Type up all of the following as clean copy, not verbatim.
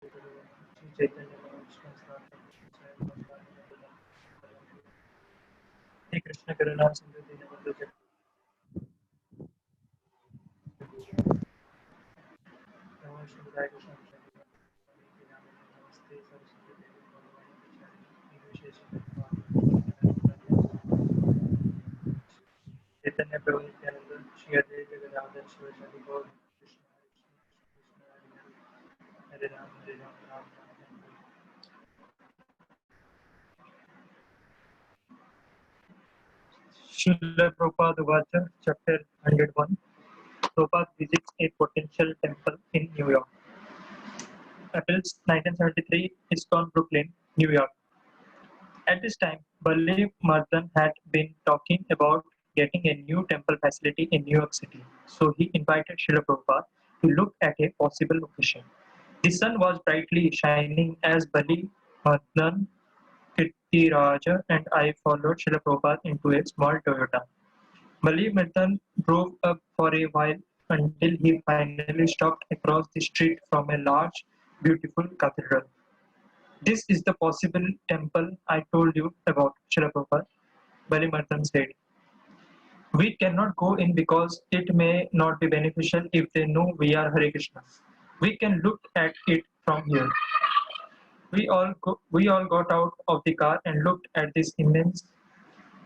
Shri Chaitanya Mahaprabhu Shri Krishna Karuna Sindhu Dinabandhu Namo Shri Rai Krishna Namaste Saraswati Devi Chaitanya Prabhu Nityananda Shri Advaita Gadadhar Shivasadi Gaur Krishna Hare Ram Hare Ram Ram Ram Srila Prabhupada Vacha Chapter 101 Prabhupada visits a potential temple in New York. April 1973, ISKCON, Brooklyn, New York. At this time, Bali Mardhan had been talking about getting a new temple facility in New York City. So he invited Srila Prabhupada to look at a possible location. The sun was brightly shining as Bali Mardhan, Kirtiraja, and I followed Srila Prabhupada into a small Toyota. Bali Mardhan drove up for a while until he finally stopped across the street from a large, beautiful cathedral. This is the possible temple I told you about, Srila Prabhupada, Balimarthan said. We cannot go in because it may not be beneficial if they know we are Hare Krishna. We can look at it from here. We all got out of the car and looked at this immense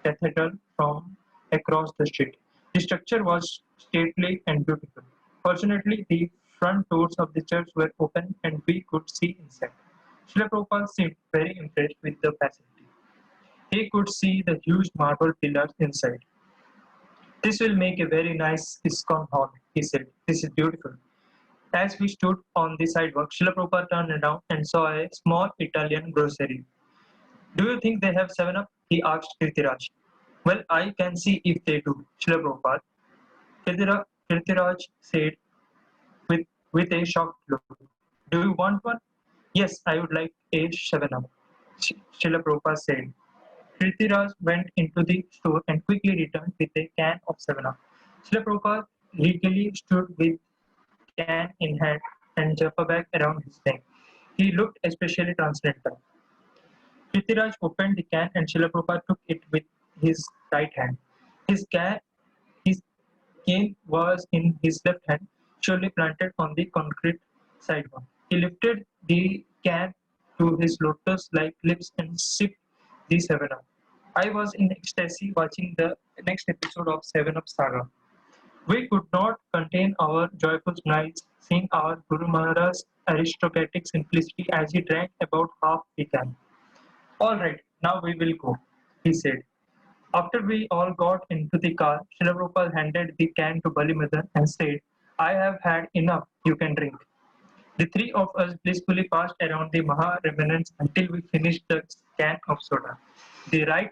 cathedral from across the street. The structure was stately and beautiful. Fortunately, the front doors of the church were open and we could see inside. Srila Prabhupada seemed very impressed with the facility. He could see the huge marble pillars inside. This will make a very nice ISKCON hall, he said. This is beautiful. As we stood on the sidewalk, Srila Prabhupada turned around and saw a small Italian grocery. Do you think they have 7 Up? He asked Kirtiraj. Well, I can see if they do, Srila Prabhupada. Kirtiraj said with a shocked look. Do you want one? Yes, I would like a 7 Up, Srila Prabhupada said. Prithviraj went into the store and quickly returned with a can of 7 Up. Srila Prabhupada legally stood with can in hand and japa bag around his neck. He looked especially transcendental. Prithviraj opened the can and Srila Prabhupada took it with his right hand. His can, his cane was in his left hand, surely planted on the concrete sidewalk. He lifted the can to his lotus-like lips and sipped the 7 Up. I was in ecstasy watching the next episode of 7 Up Saga. We could not contain our joyful smiles seeing our Guru Maharaj's aristocratic simplicity as he drank about half the can. All right, now we will go, he said. After we all got into the car, Srila Prabhupada handed the can to Balimadan and said, I have had enough, you can drink. The three of us blissfully passed around the Maha remnants until we finished the can of soda. The ride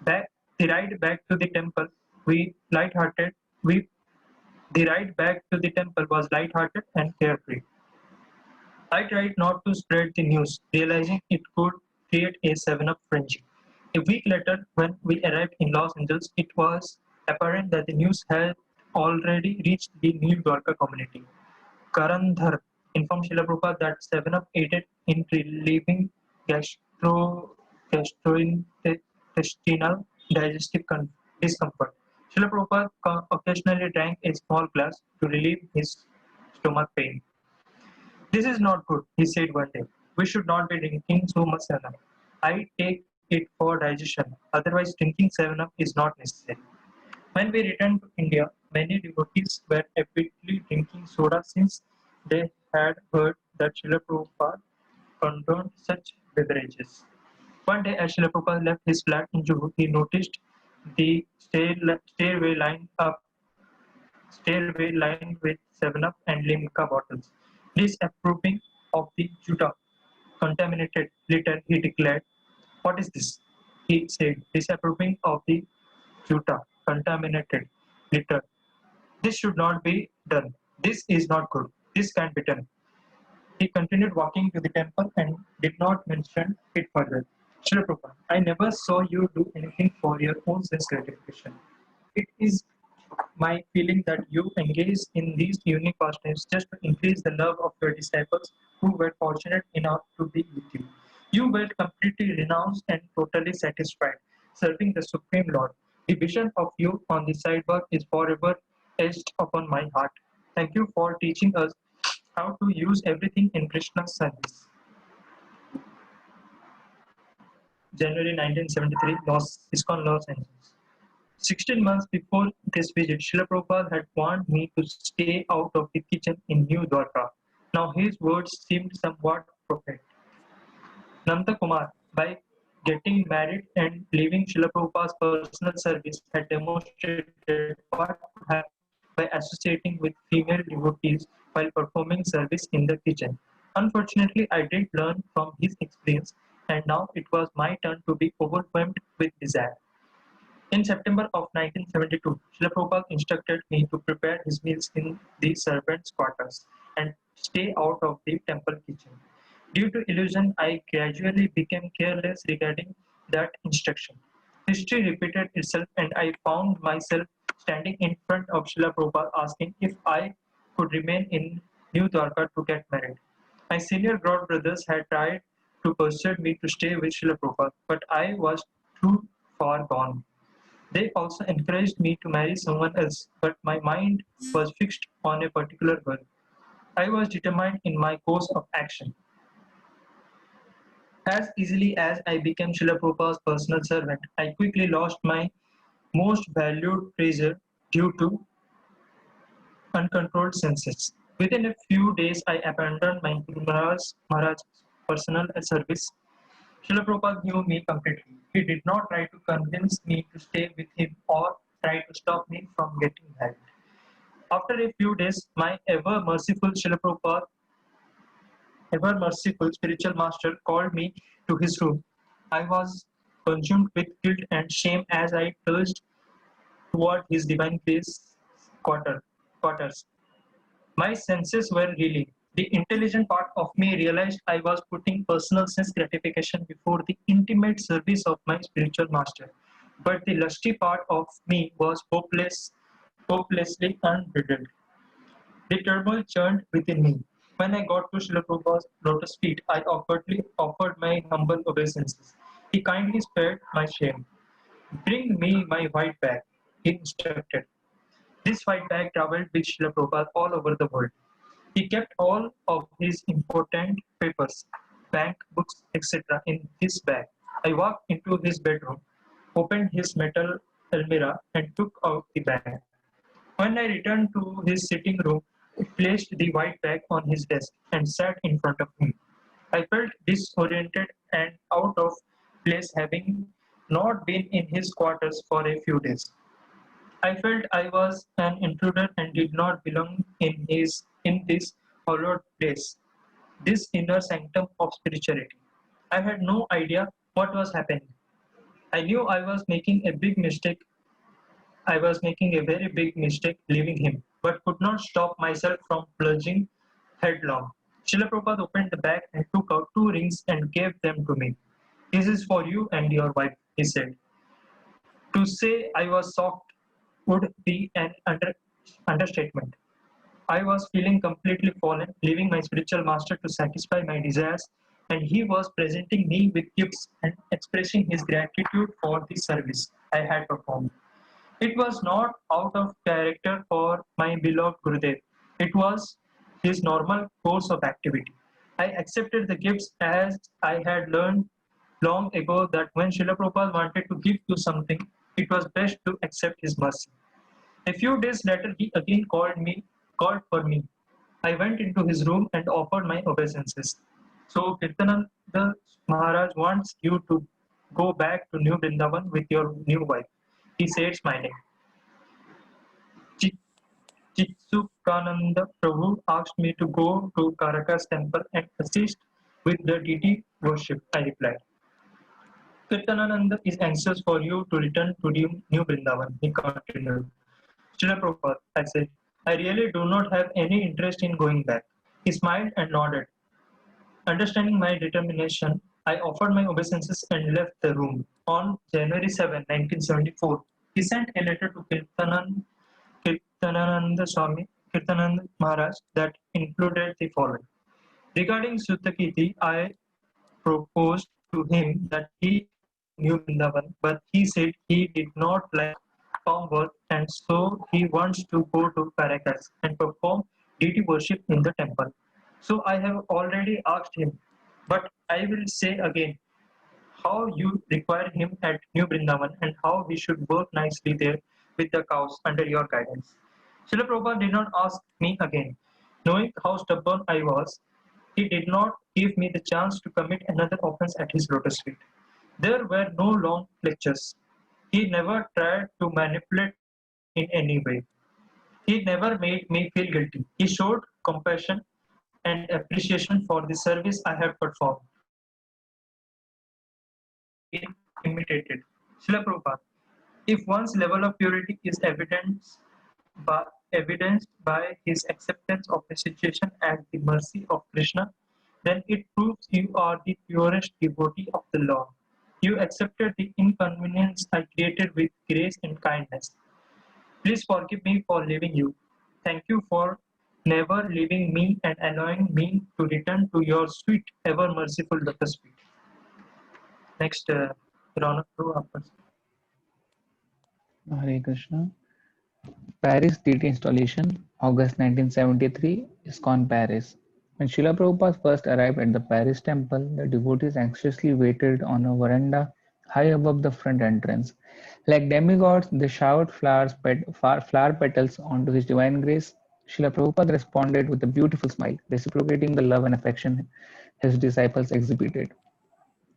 back, the ride back to the temple, we light-hearted. We the ride back to the temple was light-hearted and carefree. I tried not to spread the news, realizing it could create a 7 Up frenzy. A week later, when we arrived in Los Angeles, it was apparent that the news had already reached the New Yorker community. Karandhar informed Srila Prabhupada that 7 Up aided in relieving gastrointestinal digestive discomfort. Srila Prabhupada occasionally drank a small glass to relieve his stomach pain. This is not good, he said one day. We should not be drinking so much 7 Up. I take it for digestion, otherwise, drinking 7 Up is not necessary. When we returned to India, many devotees were avidly drinking soda since they had heard that Srila Prabhupada condoned such beverages. One day, as Srila Prabhupada left his flat in Juhu, he noticed the stairway lined with 7 Up and Limca bottles. Disapproving of the Juta contaminated litter, he declared, What is this? He said, disapproving of the Juta contaminated litter. This should not be done. This is not good. This can't be done. He continued walking to the temple and did not mention it further. Srila Prabhupada, I never saw you do anything for your own sense gratification. It is my feeling that you engage in these unique pastimes just to increase the love of your disciples who were fortunate enough to be with you. You were completely renounced and totally satisfied, serving the Supreme Lord. The vision of you on the sidewalk is forever etched upon my heart. Thank you for teaching us how to use everything in Krishna's service. January 1973, ISKCON Los Angeles. 16 months before this visit, Srila Prabhupada had warned me to stay out of the kitchen in New Dwarka. Now his words seemed somewhat prophetic. Nanda Kumar, by getting married and leaving Srila Prabhupada's personal service, had demonstrated what could happen by associating with female devotees while performing service in the kitchen. Unfortunately, I did learn from his experience, and now it was my turn to be overwhelmed with desire. In September of 1972, Srila Prabhupada instructed me to prepare his meals in the servants' quarters and stay out of the temple kitchen. Due to illusion, I gradually became careless regarding that instruction. History repeated itself, and I found myself standing in front of Srila Prabhupada asking if I could remain in New Dwarka to get married. My senior god brothers had tried to persuade me to stay with Srila Prabhupada, but I was too far gone. They also encouraged me to marry someone else, but my mind was fixed on a particular girl. I was determined in my course of action. As easily as I became Srila Prabhupada's personal servant, I quickly lost my most valued treasure due to uncontrolled senses. Within a few days, I abandoned my Guru Maharaj's personal service. Srila Prabhupada knew me completely. He did not try to convince me to stay with him or try to stop me from getting married. After a few days, my ever merciful spiritual master called me to his room. I was consumed with guilt and shame as I trudged toward his divine place quarters. My senses were reeling. The intelligent part of me realized I was putting personal sense gratification before the intimate service of my spiritual master. But the lusty part of me was hopelessly unbridled. The turmoil churned within me. When I got to Srila Prabhupada's lotus feet, I awkwardly offered my humble obeisances. He kindly spared my shame. Bring me my white bag, he instructed. This white bag traveled with Srila Prabhupada all over the world. He kept all of his important papers, bank books, etc. in this bag. I walked into his bedroom, opened his metal almirah, and took out the bag. When I returned to his sitting room, he placed the white bag on his desk and sat in front of me. I felt disoriented and out of place having not been in his quarters for a few days. I felt I was an intruder and did not belong in this hallowed place, this inner sanctum of spirituality. I had no idea what was happening. I knew I was making a very big mistake leaving him, but could not stop myself from plunging headlong. Srila Prabhupada opened the bag and took out two rings and gave them to me. This is for you and your wife, he said. To say I was shocked would be an understatement. I was feeling completely fallen, leaving my spiritual master to satisfy my desires, and he was presenting me with gifts and expressing his gratitude for the service I had performed. It was not out of character for my beloved Gurudev. It was his normal course of activity. I accepted the gifts as I had learned long ago that when Srila Prabhupada wanted to give you something, it was best to accept his mercy. A few days later, he again called for me. I went into his room and offered my obeisances. So Kirtananda Maharaj wants you to go back to New Vrindavan with your new wife, he said smiling. Chit- Chitsukananda Prabhu asked me to go to Karakas temple and assist with the deity worship, I replied. Kirtanananda is anxious for you to return to New Vrindavan, he continued. Srila Prabhupada, I said, I really do not have any interest in going back. He smiled and nodded. Understanding my determination, I offered my obeisances and left the room. On January 7, 1974, he sent a letter to Kirtanan Kirtananda Swami, Kirtananda Maharaj that included the following. Regarding Suttakiti, I proposed to him that he knew Vrindavan, but he said he did not like farm work and so he wants to go to Caracas and perform deity worship in the temple. So I have already asked him, but I will say again how you require him at New Vrindavan and how he should work nicely there with the cows under your guidance. Srila Prabhupada did not ask me again. Knowing how stubborn I was, he did not give me the chance to commit another offense at his lotus feet. There were no long lectures. He never tried to manipulate me in any way. He never made me feel guilty. He showed compassion and appreciation for the service I had performed, which had been imitated. Srila Prabhupada, if one's level of purity is evidenced by his acceptance of the situation at the mercy of Krishna, then it proves you are the purest devotee of the Lord. You accepted the inconvenience I created with grace and kindness. Please forgive me for leaving you. Thank you for never leaving me and allowing me to return to your sweet, ever merciful lotus feet. Next, Ronak, Hare Krishna. Paris deity installation, August 1973, ISKCON Paris. When Srila Prabhupada first arrived at the Paris temple, the devotees anxiously waited on a veranda high above the front entrance. Like demigods, they showered flower petals onto his divine grace. Srila Prabhupada responded with a beautiful smile, reciprocating the love and affection his disciples exhibited.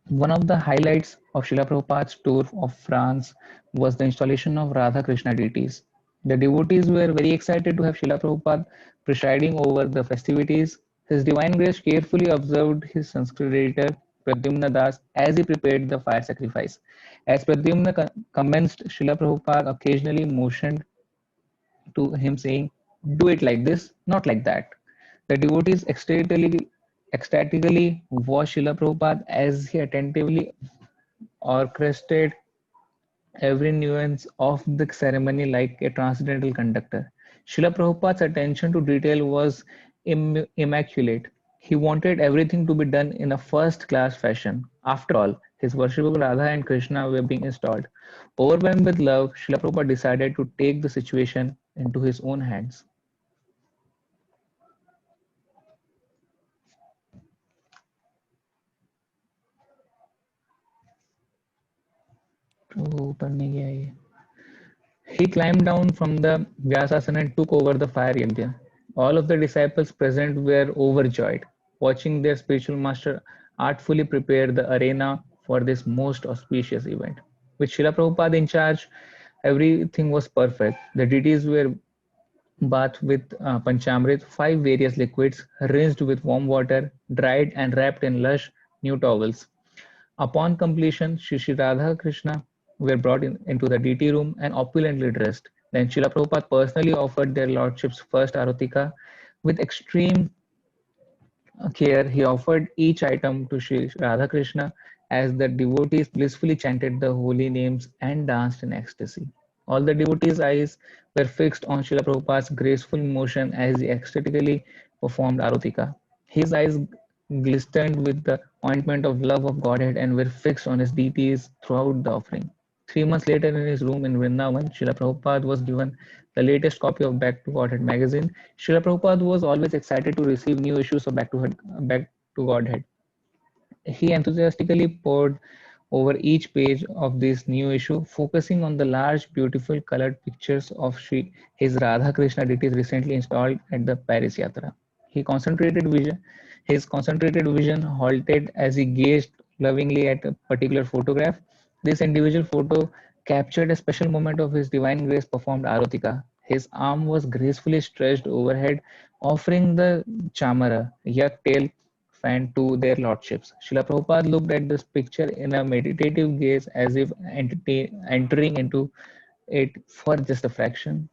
One of the highlights of Srila Prabhupada's tour of France was the installation of Radha Krishna deities. The devotees were very excited to have Srila Prabhupada presiding over the festivities. His Divine Grace carefully observed his Sanskrit editor Pradyumna Das as he prepared the fire sacrifice. As Pradyumna commenced, Srila Prabhupada occasionally motioned to him saying, "Do it like this, not like that." The devotees ecstatically watched Srila Prabhupada as he attentively orchestrated every nuance of the ceremony like a transcendental conductor. Srila Prabhupada's attention to detail was immaculate. He wanted everything to be done in a first class fashion. After all, his worshipable Radha and Krishna were being installed. Overwhelmed with love, Srila Prabhupada decided to take the situation into his own hands. तो ऊपर नहीं गया ये He climbed down from the Vyasasana and took over the fire yajna. All of the disciples present were overjoyed, watching their spiritual master artfully prepare the arena for this most auspicious event. With Srila Prabhupada in charge, everything was perfect. The deities were bathed with panchamrit, five various liquids, rinsed with warm water, dried and wrapped in lush new towels. Upon completion, Shri Radha Krishna were brought into the deity room and opulently dressed. Then Srila Prabhupada personally offered their lordships first Arotika. With extreme care, he offered each item to Sri Radha Krishna as the devotees blissfully chanted the holy names and danced in ecstasy. All the devotees' eyes were fixed on Srila Prabhupada's graceful motion as he ecstatically performed Arotika. His eyes glistened with the ointment of love of Godhead and were fixed on his deities throughout the offering. 3 months later, in his room in Vrindavan, Srila Prabhupada was given the latest copy of Back to Godhead magazine. Srila Prabhupada was always excited to receive new issues of Back to Godhead. He enthusiastically pored over each page of this new issue, focusing on the large, beautiful colored pictures of his Radha Krishna deities recently installed at the Paris Yatra. He concentrated vision, his concentrated vision halted as he gazed lovingly at a particular photograph. This individual photo captured a special moment of his divine grace performed Arotika. His arm was gracefully stretched overhead, offering the chamara, yak tail fan to their lordships. Srila Prabhupada looked at this picture in a meditative gaze as if entering into it for just a fraction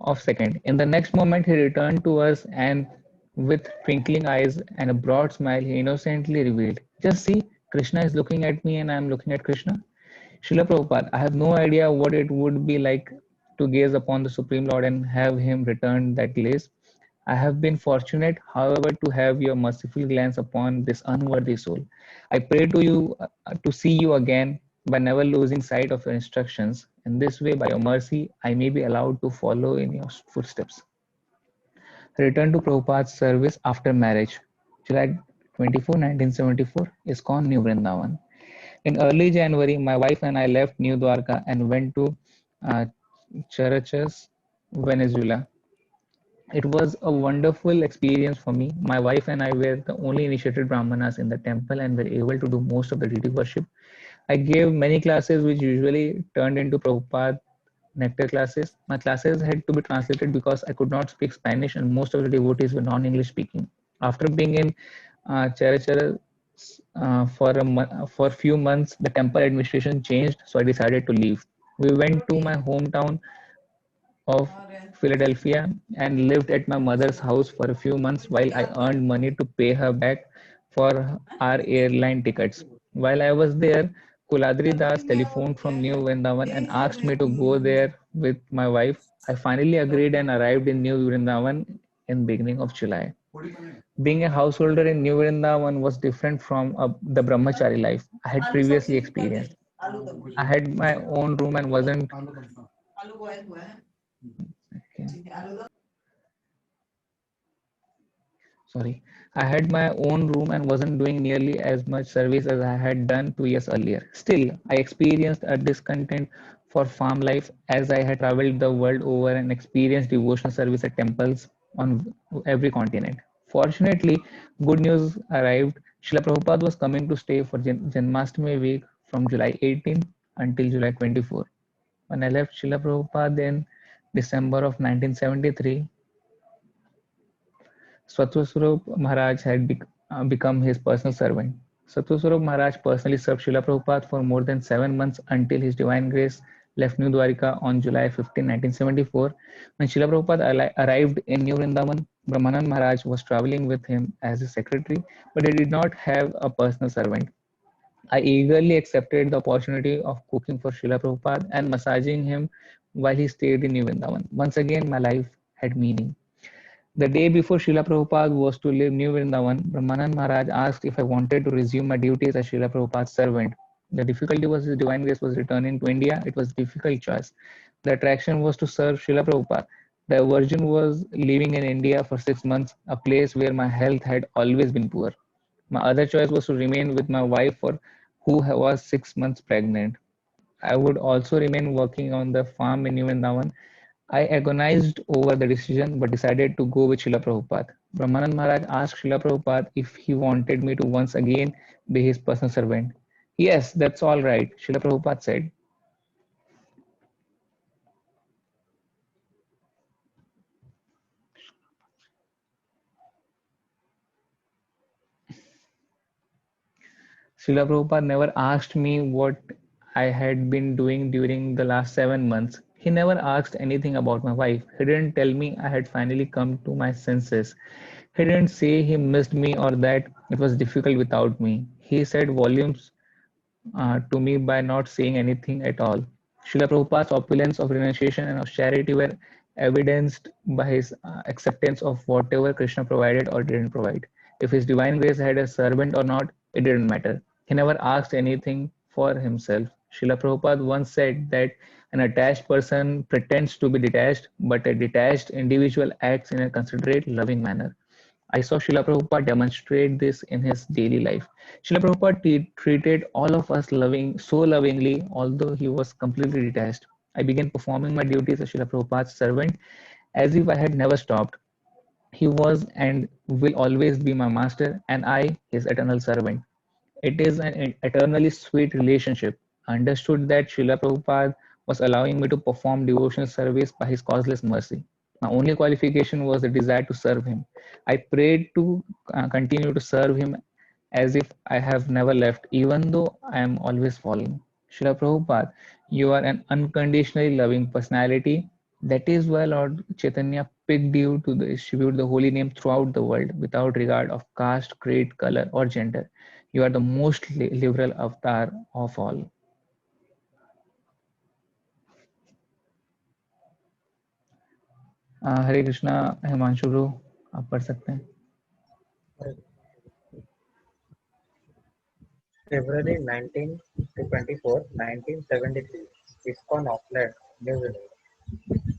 of second. In the next moment, he returned to us and With twinkling eyes and a broad smile, he innocently revealed, "Just see, Krishna is looking at me and I am looking at Krishna." Srila Prabhupada, I have no idea what it would be like to gaze upon the Supreme Lord and have him return that gaze. I have been fortunate, however, to have your merciful glance upon this unworthy soul. I pray to you to see you again by never losing sight of your instructions. In this way, by your mercy, I may be allowed to follow in your footsteps. Return to Prabhupada's service after marriage. July 24, 1974, ISKCON New Vrindavan. In early January, my wife and I left New Dwarka and went to uh, Churches, Venezuela. It was a wonderful experience for me. My wife and I were the only initiated Brahmanas in the temple and were able to do most of the deity worship. I gave many classes which usually turned into Prabhupada nectar classes. My classes had to be translated because I could not speak Spanish and most of the devotees were non-English speaking. After being in Charachara for a few months, the temple administration changed, so I decided to leave. We went to my hometown of Philadelphia and lived at my mother's house for a few months while I earned money to pay her back for our airline tickets. While I was there, Kuladri Das telephoned from New Vrindavan and asked me to go there with my wife. I finally agreed and arrived in New Vrindavan in beginning of July. Being a householder in New Vrindavan was different from the brahmachari life I had previously experienced. I had my own room and wasn't sorry. I had my own room and wasn't doing nearly as much service as I had done 2 years earlier. Still, I experienced a discontent for farm life as I had traveled the world over and experienced devotional service at temples on every continent. Fortunately, good news arrived. Srila Prabhupada was coming to stay for Janmashtami week from July 18 until July 24. When I left Srila Prabhupada in December of 1973, Satyaswarup Maharaj had become his personal servant. Satyaswarup Maharaj personally served Srila Prabhupada for more than 7 months until His Divine Grace left New Dwarika on July 15, 1974. When Srila Prabhupada arrived in New Vrindavan, Brahmanand Maharaj was traveling with him as his secretary, but he did not have a personal servant. I eagerly accepted the opportunity of cooking for Srila Prabhupada and massaging him while he stayed in New Vrindavan. Once again, my life had meaning. The day before Srila Prabhupada was to leave New Vrindavan, Brahmanand Maharaj asked if I wanted to resume my duties as Srila Prabhupada's servant. The difficulty was his divine grace was returning to India. It was a difficult choice. The attraction was to serve Srila Prabhupada. The aversion was living in India for 6 months, a place where my health had always been poor. My other choice was to remain with my wife for who was 6 months pregnant. I would also remain working on the farm in New Vrindavan. I agonized over the decision but decided to go with Srila Prabhupada. Brahmanand Maharaj asked Srila Prabhupada if he wanted me to once again be his personal servant. Yes, that's all right, Srila Prabhupada said. Srila Prabhupada never asked me what I had been doing during the last 7 months. He never asked anything about my wife. He didn't tell me I had finally come to my senses. He didn't say he missed me or that it was difficult without me. He said volumes to me by not saying anything at all. Srila Prabhupada's opulence of renunciation and of charity were evidenced by his acceptance of whatever Krishna provided or didn't provide. If his divine grace had a servant or not, it didn't matter. He never asked anything for himself. Srila Prabhupada once said that an attached person pretends to be detached, but a detached individual acts in a considerate, loving manner. I saw Srila Prabhupada demonstrate this in his daily life. Srila Prabhupada treated all of us so lovingly, although he was completely detached. I began performing my duties as Srila Prabhupada's servant as if I had never stopped. He was and will always be my master, and I his eternal servant. It is an eternally sweet relationship. I understood that Srila Prabhupada was allowing me to perform devotional service by his causeless mercy. My only qualification was the desire to serve him. I prayed to continue to serve him as if I have never left, even though I am always following. Srila Prabhupada, you are an unconditionally loving personality That is why Lord Chaitanya picked you to distribute the holy name throughout the world without regard of caste, creed, color, or gender. You are the most liberal avatar of all. Hare Krishna Himanshu bro, आप पढ़ सकते हैं. February 19 to 24, 1973, ISKCON Auckland, New Zealand.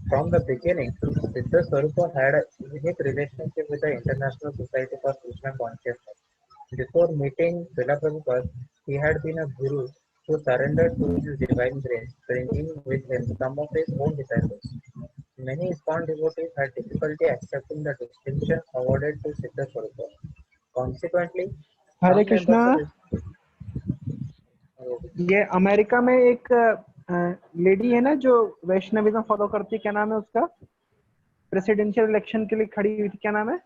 From the beginning, Siddha Swarupa had a unique relationship with the International Society for Krishna Consciousness. Before meeting Srila Prabhupada, he had been a guru who surrendered to his divine grace, bringing with him some of his own disciples. Many ISKCON devotees had difficulty accepting the distinction awarded to Siddha Swarupa. Consequently, Hare some Krishna. members of ये America में एक lady है ना जो Vaishnavism follow करती है, क्या नाम है उसका? प्रेसिडेंशियल इलेक्शन के लिए खड़ी हुई थी, क्या नाम है?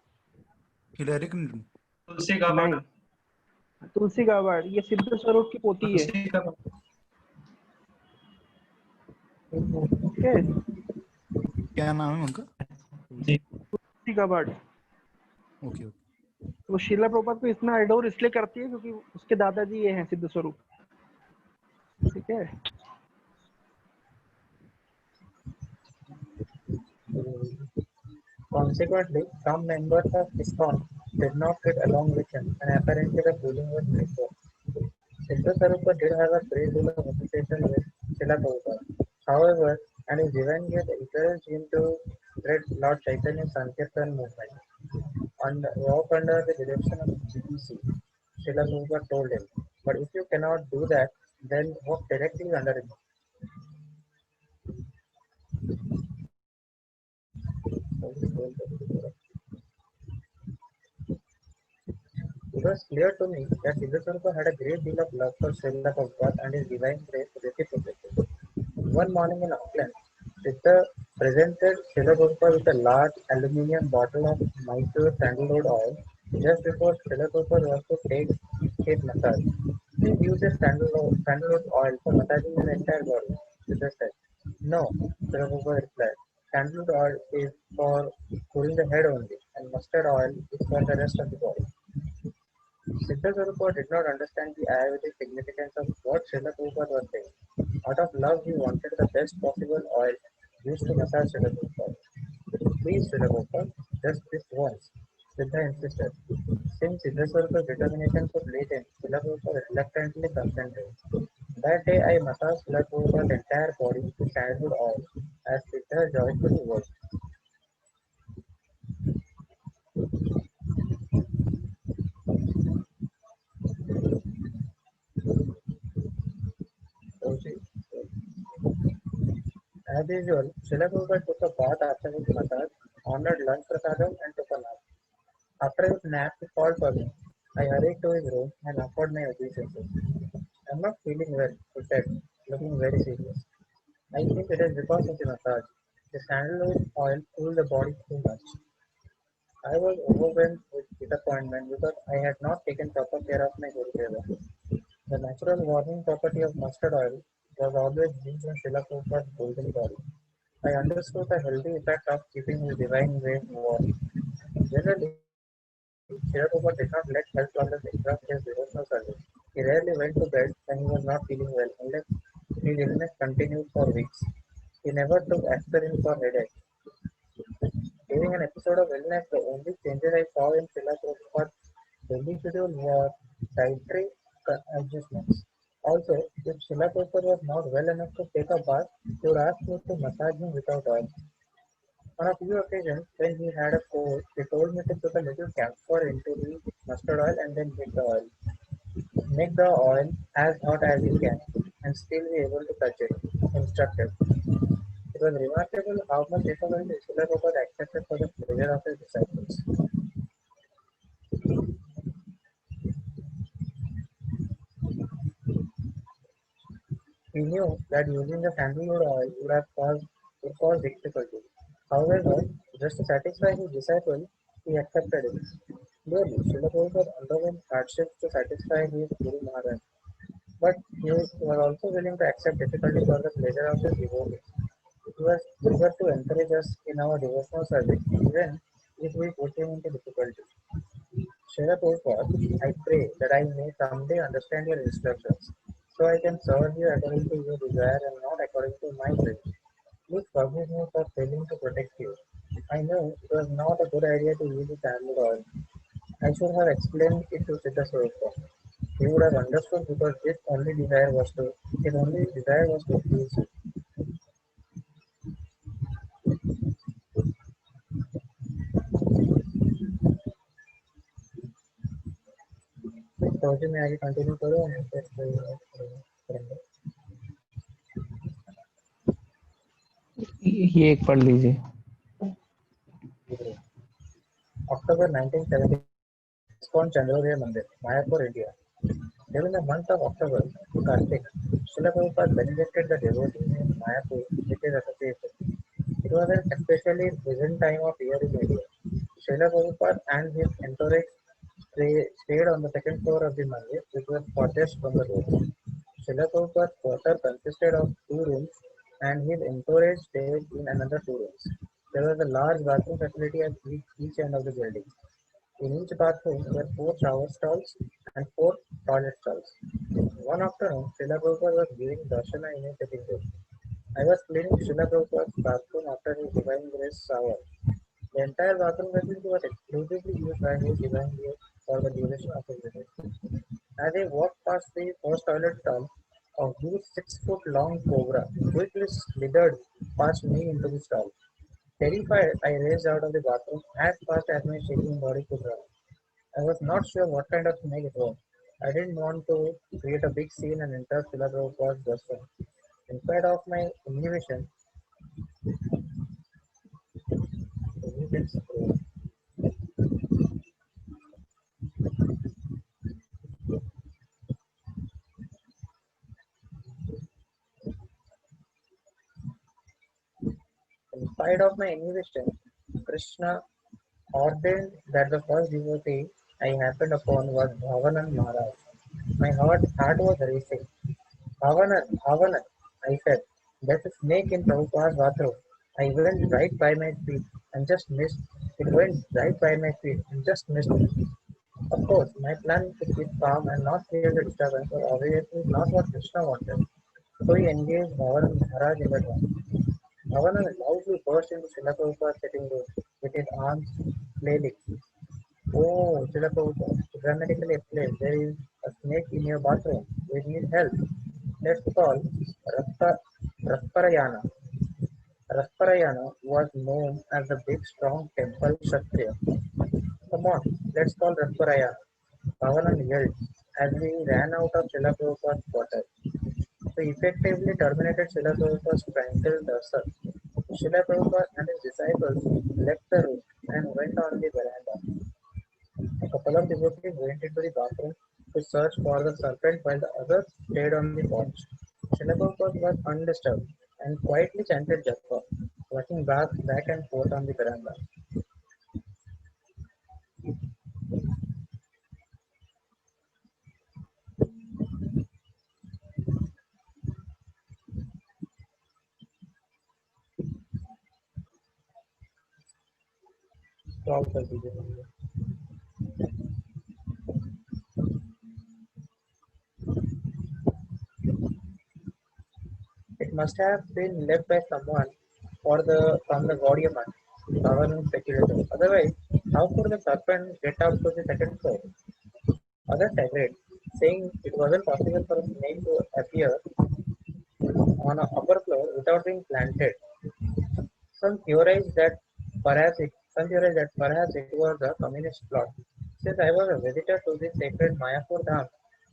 Hillary Clinton. तुलसी गाबार्ड. नहीं, तुलसी गाबार्ड. ये सिद्ध स्वरूप की पोती है. Tulsi Gabbard. ओके, क्या नाम है उनका? जी. Tulsi Gabbard. Okay okay. वो शीला प्रभुपाद को इतना अडोर इसलिए करती है क्योंकि उसके दादाजी ये हैं सिद्ध स्वरूप. ठीक है. Consequently, some members of ISKCON did not get along with him, and apparently the feeling was mutual. Siddha Sarupa did have a great deal of association with Srila Prabhupada. However, and his divine gift encouraged him to spread Lord Chaitanya's Sankirtan movement. And walk under the direction of GBC. Srila Prabhupada told him, but if you cannot do that, then walk directly under him. It was clear to me that Siddha Sarupa had a great deal of love for Srila Prabhupada and his divine grace reciprocated. One morning in Auckland, Siddha presented Srila Prabhupada with a large aluminium bottle of Mysore sandalwood oil just before Srila Prabhupada was to take his massage. Please use this sandalwood oil for massaging your entire body, Siddha said. No, Srila Prabhupada replied. Sandalwood oil is for cooling the head only, and mustard oil is for the rest of the body. Siddha Swarupa did not understand the Ayurvedic significance of what Srila Prabhupada was saying. Out of love, he wanted the best possible oil used to massage Srila Prabhupada. Please, Srila Prabhupada, just this once. Siddha insisted. Since Siddha Swarupa's determination to please him, Srila Prabhupada reluctantly consented. That day, I massaged Srila Prabhupada's entire body with sandalwood oil, as Siddha joyfully worked. As usual, Srila Prabhupada took a bath after his massage, honored lunch prasadam, and took a nap. After his nap, he called for me. I hurried to his room and offered my obeisances. I'm not feeling well, he said, looking very serious. I think it is because of the massage. The sandalwood oil cooled the body too much. I was overwhelmed with disappointment because I had not taken proper care of my Gurudeva. The natural warming property of mustard oil was always used in Srila Prabhupada's golden body. I understood the healthy effect of keeping his divine way warm. Generally, Srila Prabhupada did not let health problems interrupt his devotional service. He rarely went to bed when he was not feeling well unless his illness continued for weeks. He never took aspirin for headache. During an episode of illness, the only changes I saw in Srila Prabhupada's daily schedule were dietary adjustments. Also, if Srila Prabhupada was not well enough to take a bath, he would ask me to massage him without oil. On a few occasions, when he had a cold, he told me to put a little camphor into the mustard oil and then heat the oil. Make the oil as hot as you can and still be able to touch it. Instructed. It was remarkable how much difficulty Srila Prabhupada accepted for the pleasure of his disciples. He knew that using the sandalwood oil would cause difficulty. However, just to satisfy his disciple, he accepted it. Clearly, Srila Prabhupada underwent hardships to satisfy his Guru Maharaj, but he was also willing to accept difficulty for the pleasure of his devotees. It was eager to encourage us in our devotional service, even if we put him into difficulty. Srila Prabhupada, I pray that I may someday understand your instructions, so I can serve you according to your desire and not according to my will. Please forgive me for failing to protect you. I know it was not a good idea to use the tablet oil. I should have explained it to Siddha Swarupa. He would have understood because his only desire was to please you. तो मैं आगे continue करूँ और करेंगे. ये एक पढ़ लीजिए. October 1970, ISKCON Chandrodaya Mandir, Mayapur, India. During the month of October, Kartik, Srila Prabhupada benedicted the devotees in Mayapur with his association. It was an especially pleasant time of year in India. Srila Prabhupada and his entourage stayed on the second floor of the mandir, which was farthest from the road. Srila Prabhupada's quarter consisted of 2 rooms, and his entourage stayed in another 2 rooms. There was a large bathroom facility at each end of the building. In each bathroom were 4 shower stalls and 4 toilet stalls. One afternoon, Srila Prabhupada was giving darshana in a sitting room. I was cleaning Srila Prabhupada's bathroom after his divine grace shower. The entire bathroom facility was exclusively used by his divine grace for the duration of his visit. As I walked past the first toilet stall, a huge 6 foot long cobra quickly slithered past me into the stall. Terrified, I raced out of the bathroom as fast as my shaking body could run. I was not sure what kind of snake it was. I didn't want to create a big scene and interrupt Srila Prabhupada's darshan. In spite of my inhibition, Krishna ordained that the first devotee I happened upon was Bhavanand Maharaj. My heart was racing. Bhavanand, I said, there's a snake in Prabhupada's bathroom. I went right by my feet and just missed. It went right by my feet and just missed it. Of course, my plan to keep calm and not create a disturbance was obviously not what Krishna wanted. So he engaged Bhavanand Maharaj in the talk. Bhavanand loudly burst into Srila Prabhupada's sitting room with his arms flailing. Oh, Srila Prabhupada, he dramatically explained, there is a snake in your bathroom. We need help. Let's call Rasparayana. Rasparayana was known as the big strong temple Kshatriya. Come on, let's call Rasparayana. Bhavanand yelled as we ran out of Srila Prabhupada's quarters. We effectively terminated Srila Prabhupada's tranquil darshan. Srila Prabhupada and his disciples left the room and went on the veranda. A couple of devotees went into the bathroom to search for the serpent while the others stayed on the porch. Srila Prabhupada was undisturbed and quietly chanted japa, walking back and forth on the veranda. Stop कर दीजिए. It must have been left by someone from the Gaudiya Bhavanand speculated. Otherwise, how could the serpent get up to the second floor? Others agreed, saying it wasn't possible for a snake to appear on an upper floor without being planted. Some theorized that perhaps it was a communist plot. Since I was a visitor to the sacred Mayapur Dham,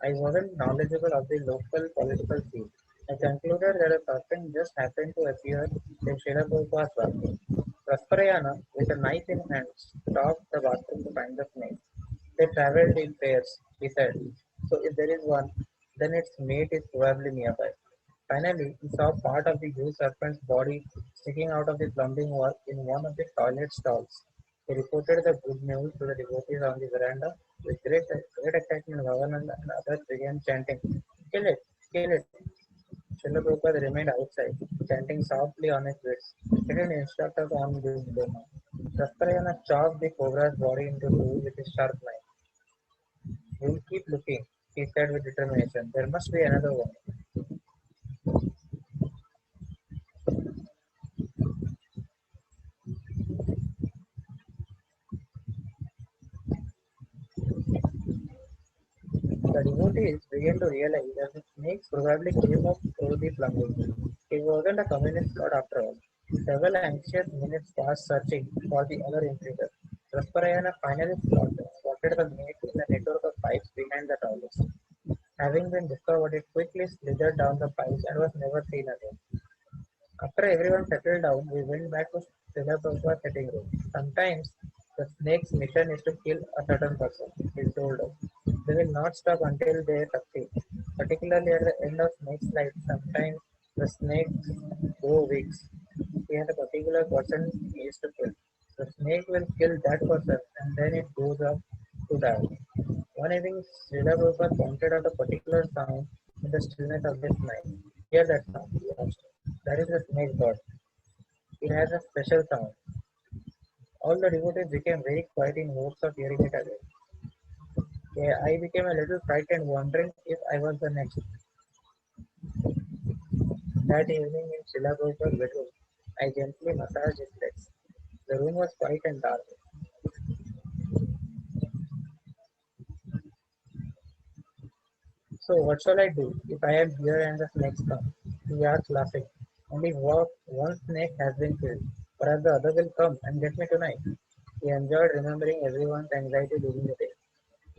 I wasn't knowledgeable of the local political scene. I concluded that a serpent just happened to appear in Srila Prabhupada's bathroom. Rasparayana, with a knife in hand, stalked the bathroom to find the snake. They traveled in pairs, he said. So if there is one, then its mate is probably nearby. Finally, he saw part of the huge serpent's body sticking out of the plumbing wall in one of the toilet stalls. He reported the good news to the devotees on the veranda. With great excitement, Bhavananda and others began chanting, "Kill it! Kill it!" Srila Prabhupada remained outside, chanting softly on his lips. He didn't instruct us on doing so now. Rasparayana chopped the cobra's body into two with his sharp knife. "We'll keep looking," he said with determination. "There must be another one." The devotees began to realize that the snakes probably came up through the plumbing. It wasn't a communist plot after all. Several anxious minutes passed searching for the other intruder. Rasparayana finally spotted the snake in the network of pipes behind the toilets. Having been discovered, it quickly slithered down the pipes and was never seen again. After everyone settled down, we went back to Srila Prabhupada's sitting room. Sometimes the snake's mission is to kill a certain person, he told us. They will not stop until they succeed. Particularly at the end of snake's life, sometimes the snakes go weeks. He has a particular person he is to kill. The snake will kill that person and then it goes up to die. One evening, Srila Prabhupada pointed out a particular sound in the stillness of this night. Hear that sound, he asked. That is the snake god. It has a special sound. All the devotees became very quiet in hopes of hearing it again. Yeah, I became a little frightened, wondering if I was the next. That evening in Srila Prabhupada's bedroom, I gently massaged his legs. The room was quiet and dark. "So what shall I do if I am here and the snakes come?" he asked, laughing. "Only one snake has been killed. Perhaps the other will come and get me tonight." He enjoyed remembering everyone's anxiety during the day.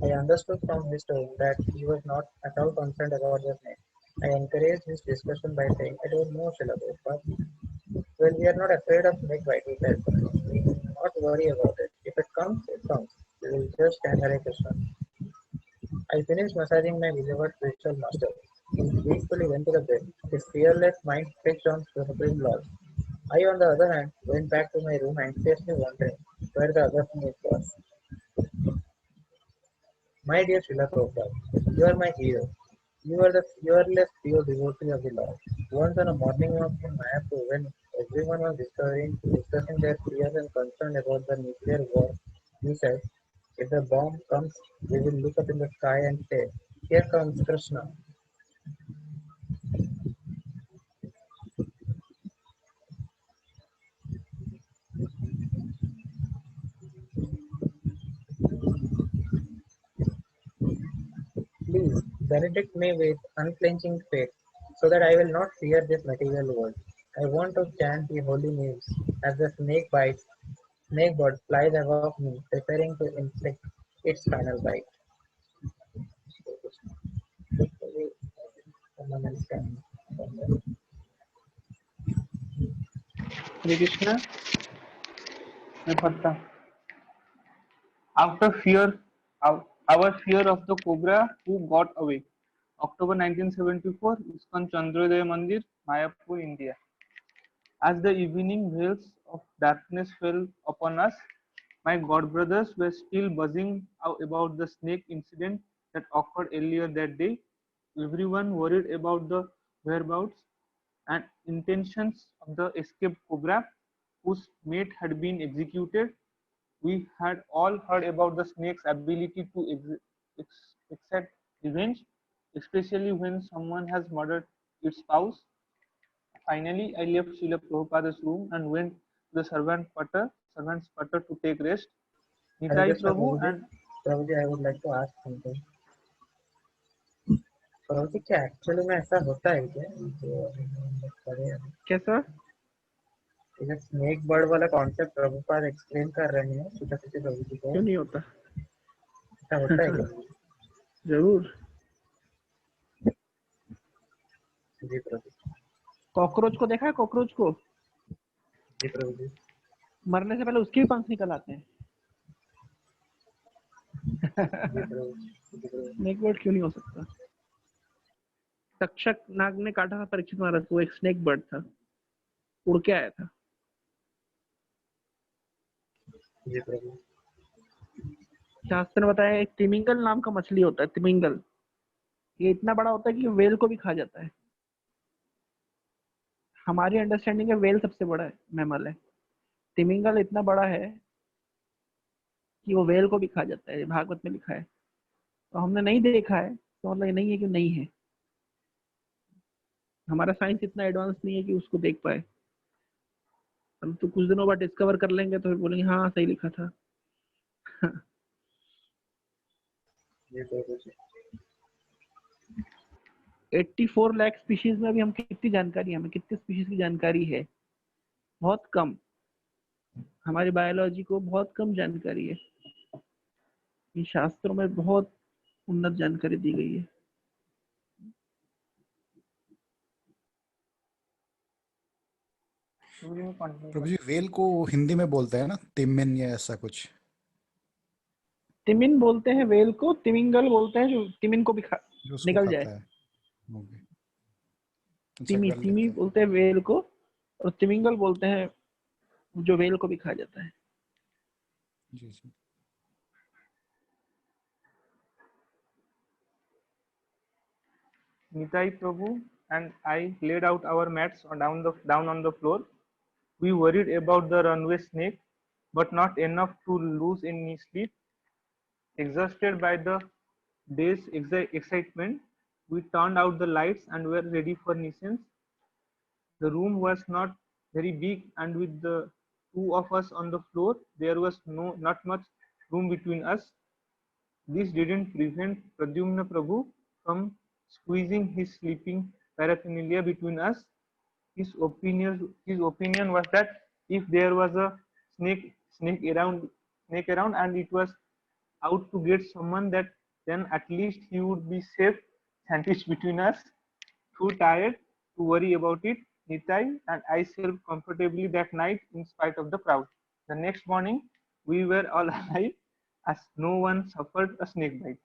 I understood from his tone that he was not at all concerned about the snake. I encouraged his discussion by saying, "I don't know, Srila Prabhupada." "Well, we are not afraid of snake bite," he said. "We need not worry about it. If it comes, it comes. We will just stand Hare Krishna." I finished massaging my beloved spiritual master. He peacefully went to the bed, his fearless mind fixed on the Supreme Lord. I, on the other hand, went back to my room anxiously wondering where the other snake was. "My dear Srila Prabhupada, you are my hero. You are the fearless pure devotee of the Lord. Once on a morning walk in Mayapur, when everyone was discussing their fears and concern about the nuclear war, you said, if the bomb comes, we will look up in the sky and say, 'Here comes Krishna.' Please benedict me with unflinching faith, so that I will not fear this material world. I want to chant the holy names as the snake bird flies above me, preparing to inflict its final bite." हरे कृष्णा मैं पढ़ता हूँ. After fear, our fear of the cobra who got away. October 1974, ISKCON Chandrodaya Mandir, Mayapur, India. As the evening veils of darkness fell upon us, my godbrothers were still buzzing about the snake incident that occurred earlier that day. Everyone worried about the whereabouts and intentions of the escaped cobra, whose mate had been executed. We had all heard about the snake's ability to exact revenge, especially when someone has murdered its spouse. Finally, I left Srila Prabhupada's room and went to the servant's quarter to take rest. Hare Nitai Krishna Prabhu Prabhuji. and Prabhuji, I would like to ask something. प्रभु क्या actually में ऐसा होता है क्या कैसा ये snake bird वाला concept Prabhupada explain कर रहे हैं सुधाकृति प्रभु जी को क्यों नहीं होता ऐसा होता है क्या जरूर जी प्रभु कॉकरोच को देखा है कॉकरोच को जी प्रभु जी मरने से पहले उसके भी पंख निकल आते हैं जी प्रभु जी प्रभु स्नेक बर्ड क्यों नहीं हो सकता तक्षक नाग ने काटा था परीक्षित महाराज को एक स्नेक बर्ड था उड़ के आया था जी प्रभु शास्त्र ने बताया एक तिमिंगल नाम का मछली होता है तिमिंगल ये इतना बड़ा होता है कि वेल को भी खा जाता है हमारी अंडरस्टैंडिंग है वेल सबसे बड़ा मैमल है, तिमिंगल इतना बड़ा है कि वो वेल को भी खा जाता है, भागवत में लिखा है। तो हमने नहीं देखा है तो मतलब ये नहीं है कि नहीं है, हमारा साइंस इतना एडवांस नहीं है कि उसको देख पाए। हम तो कुछ दिनों बाद डिस्कवर कर लेंगे तो फिर बोलेंगे हाँ सही लिखा था। ये तो कुछ 84 लाख स्पीशीज में अभी हम कितनी जानकारी, हमें कितनी स्पीशीज की जानकारी है? बहुत कम। हमारी बायोलॉजी को बहुत कम जानकारी है, इन शास्त्रों में बहुत उन्नत जानकारी दी गई है। प्रभु जी वेल को हिंदी में बोलते हैं ना तिमिन या ऐसा कुछ। तिमिन बोलते हैं वेल को, तिमिंगल बोलते हैं जो तिमिन को भी जो उसको निकल जाए। खाता है। ओके। अच्छा तिमी कर तिमी लेते हैं। बोलते हैं वेल को, और तिमिंगल बोलते हैं जो वेल को भी खा जाता है। जी जी। Nitai Prabhu and I laid out our mats down on the floor. We worried about the runway snake, but not enough to lose any sleep. Exhausted by the day's excitement, we turned out the lights and were ready for Nissan's. The room was not very big, and with the two of us on the floor, there was not much room between us. This didn't prevent Pradyumna Prabhu from squeezing his sleeping paraphernalia between us. His opinion was that if there was a snake around and it was out to get someone, that then at least he would be safe sandwiched between us. Too tired to worry about it, Nitai and I slept comfortably that night in spite of the crowd. The next morning, we were all alive as no one suffered a snake bite.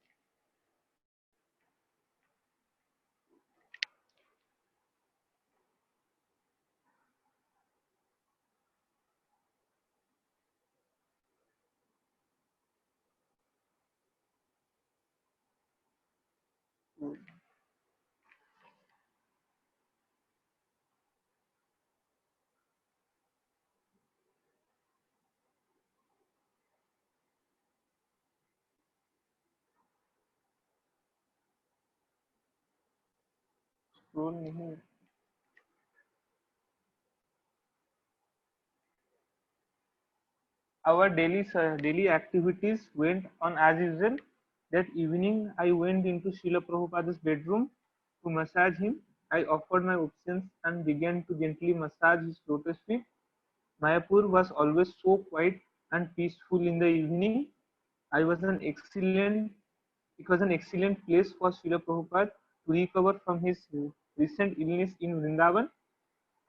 Our daily activities went on as usual. That evening, I went into Srila Prabhupada's bedroom to massage him. I offered my obeisance and began to gently massage his lotus feet. Mayapur was always so quiet and peaceful in the evening. I was an excellent, it was an excellent place for Srila Prabhupada to recover from his recent illness in Vrindavan.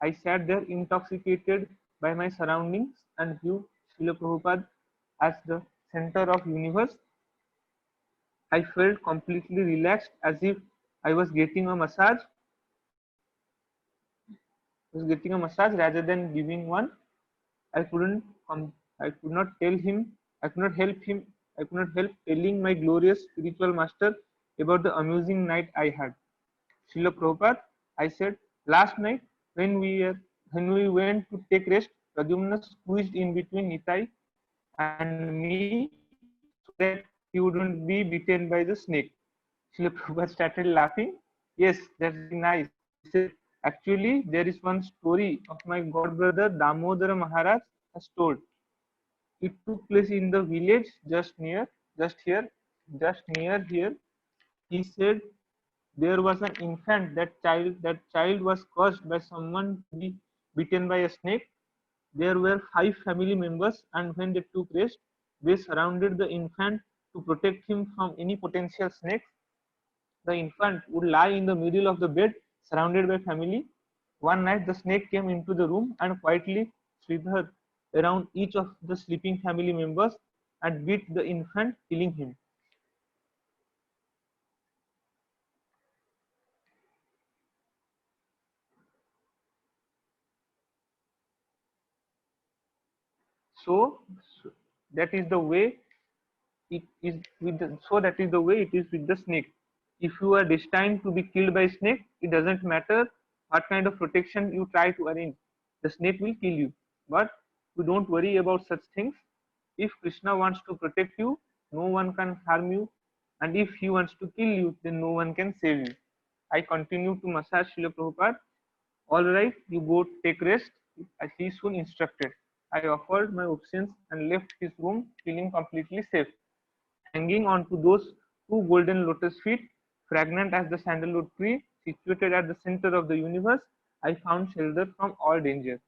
I sat there intoxicated by my surroundings and viewed Srila Prabhupada as the center of universe. I felt completely relaxed as if I was getting a massage. Rather than giving one. I couldn't I could not tell him I could not help him I could not help telling my glorious spiritual master about the amusing night I had. Srila Prabhupada, I said, last night when we went to take rest, Pradyumna squeezed in between Nitai and me so that he wouldn't be bitten by the snake. Srila Prabhupada started laughing. Yes, that's nice. He said, actually, there is one story of my god brother Damodara Maharaj has told. It took place in the village just here, just near here. He said there was an infant. That child was caused by someone to be bitten by a snake. There were 5 family members, and when they took rest, they surrounded the infant to protect him from any potential snakes. The infant would lie in the middle of the bed, surrounded by family. One night, the snake came into the room and quietly slithered around each of the sleeping family members and bit the infant, killing him. So that is the way it is with the, so that is the way it is with the snake. If you are destined to be killed by snake, it doesn't matter what kind of protection you try to arrange. The snake will kill you. But you don't worry about such things. If Krishna wants to protect you, no one can harm you. And if he wants to kill you, then no one can save you. I continue to massage Srila Prabhupada. All right, you go take rest, as he soon instructed. I offered my obeisance and left his room feeling completely safe. Hanging on to those two golden lotus feet, fragrant as the sandalwood tree, situated at the center of the universe, I found shelter from all danger.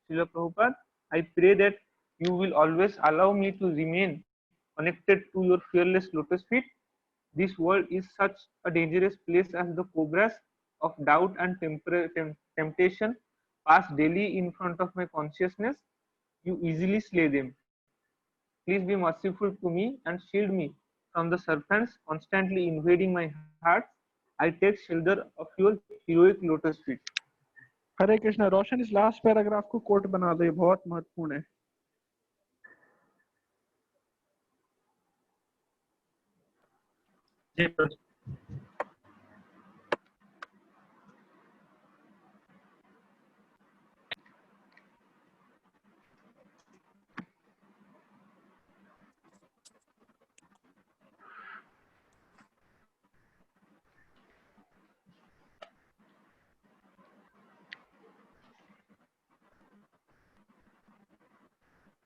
Srila Prabhupada, I pray that you will always allow me to remain connected to your fearless lotus feet. This world is such a dangerous place as the cobras of doubt and temptation pass daily in front of my consciousness. You easily slay them. Please be merciful to me and shield me from the serpents constantly invading my heart. I take shelter of your heroic lotus feet. हरे कृष्णा रोशन इस last paragraph को coat बना दो, ये बहुत महत्वपूर्ण है. जी प्रभु।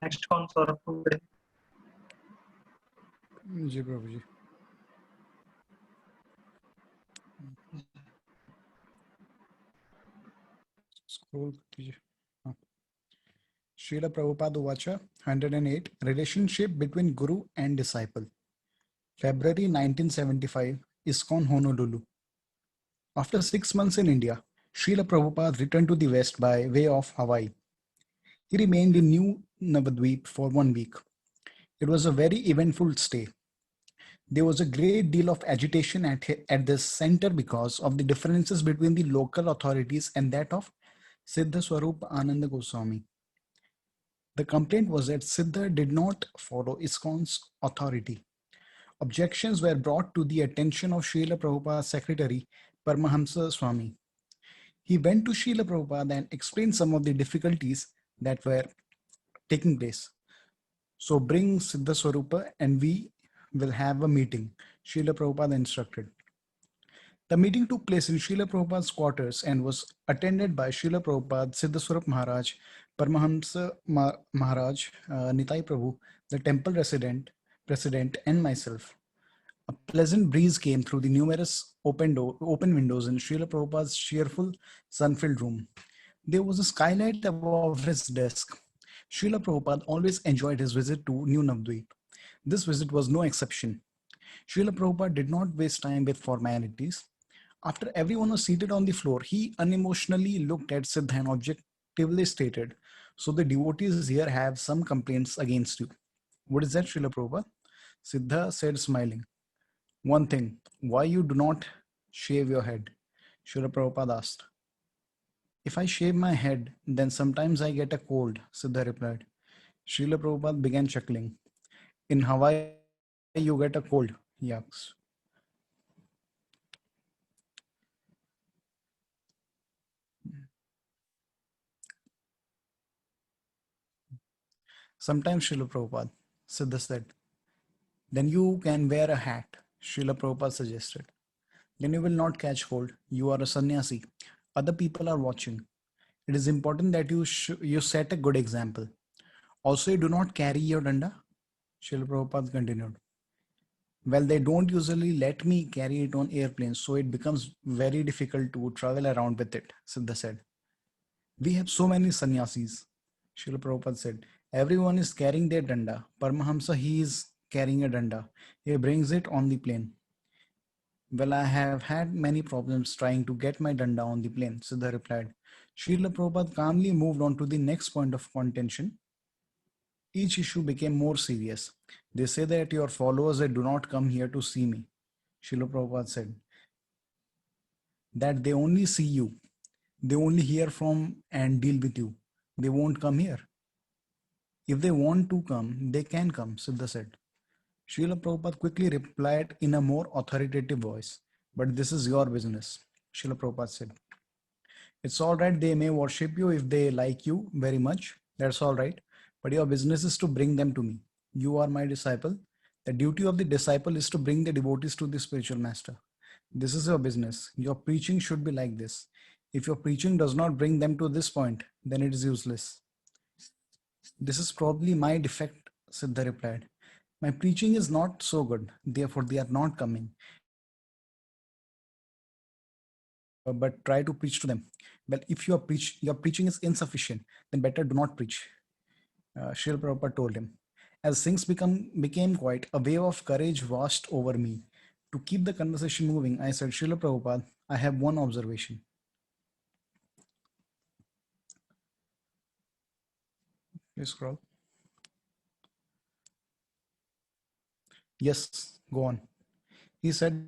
Next कौन सौरभ को करें? जी प्रभु जी. Scroll कीजिए. हाँ. Srila Prabhupada Uvacha 108 Relationship between Guru and Disciple. February 1975, ISKCON Honolulu. After 6 months in India, Srila Prabhupada returned to the West by way of Hawaii. He remained in New Navadvip for 1 week. It was a very eventful stay. There was a great deal of agitation at this center because of the differences between the local authorities and that of Siddha Swarup Ananda Goswami. The complaint was that Siddha did not follow ISKCON's authority. Objections were brought to the attention of Srila Prabhupada's secretary, Paramahamsa Swami. He went to Srila Prabhupada and explained some of the difficulties that were taking place. So bring Siddha Swarupa and we will have a meeting, Srila Prabhupada instructed. The meeting took place in Srila Prabhupada's quarters and was attended by Srila Prabhupada, Siddha Swarup Maharaj, Paramahamsa Maharaj, Nitai Prabhu, the temple president, and myself. A pleasant breeze came through the numerous open windows in Srila Prabhupada's cheerful, sun-filled room. There was a skylight above his desk. Srila Prabhupada always enjoyed his visit to New Navadvip. This visit was no exception. Srila Prabhupada did not waste time with formalities. After everyone was seated on the floor, he unemotionally looked at Siddha and objectively stated, "So the devotees here have some complaints against you." "What is that, Srila Prabhupada?" Siddha said, smiling. "One thing, why you do not shave your head?" Srila Prabhupada asked. "If I shave my head, then sometimes I get a cold," Siddha replied. Srila Prabhupada began chuckling. "In Hawaii, you get a cold," he asked. "Sometimes, Srila Prabhupada," Siddha said. "Then you can wear a hat," Srila Prabhupada suggested. "Then you will not catch cold. You are a sannyasi. Other people are watching. It is important that you set a good example. Also, you do not carry your danda," Srila Prabhupada continued. "Well, they don't usually let me carry it on airplanes, so it becomes very difficult to travel around with it," Siddha said. "We have so many sannyasis," Srila Prabhupada said. "Everyone is carrying their danda. Paramahamsa, he is carrying a danda. He brings it on the plane." "Well, I have had many problems trying to get my danda on the plane," Siddha replied. Srila Prabhupada calmly moved on to the next point of contention. Each issue became more serious. "They say that your followers do not come here to see me," Srila Prabhupada said. "That they only see you. They only hear from and deal with you. They won't come here." "If they want to come, they can come," Siddha said. Srila Prabhupada quickly replied in a more authoritative voice, "But this is your business," Srila Prabhupada said. It's all right. They may worship you if they like you very much. That's all right. But your business is to bring them to me. You are my disciple. The duty of the disciple is to bring the devotees to the spiritual master. This is your business. Your preaching should be like this. If your preaching does not bring them to this point, then it is useless. This is probably my defect, Siddha replied. My preaching is not so good, therefore they are not coming. But try to preach to them. Well, if your preaching is insufficient, then better do not preach. Srila Prabhupada told him. As things became quiet, a wave of courage washed over me. To keep the conversation moving, I said, Srila Prabhupada, I have one observation. Please scroll. Yes, go on. He said,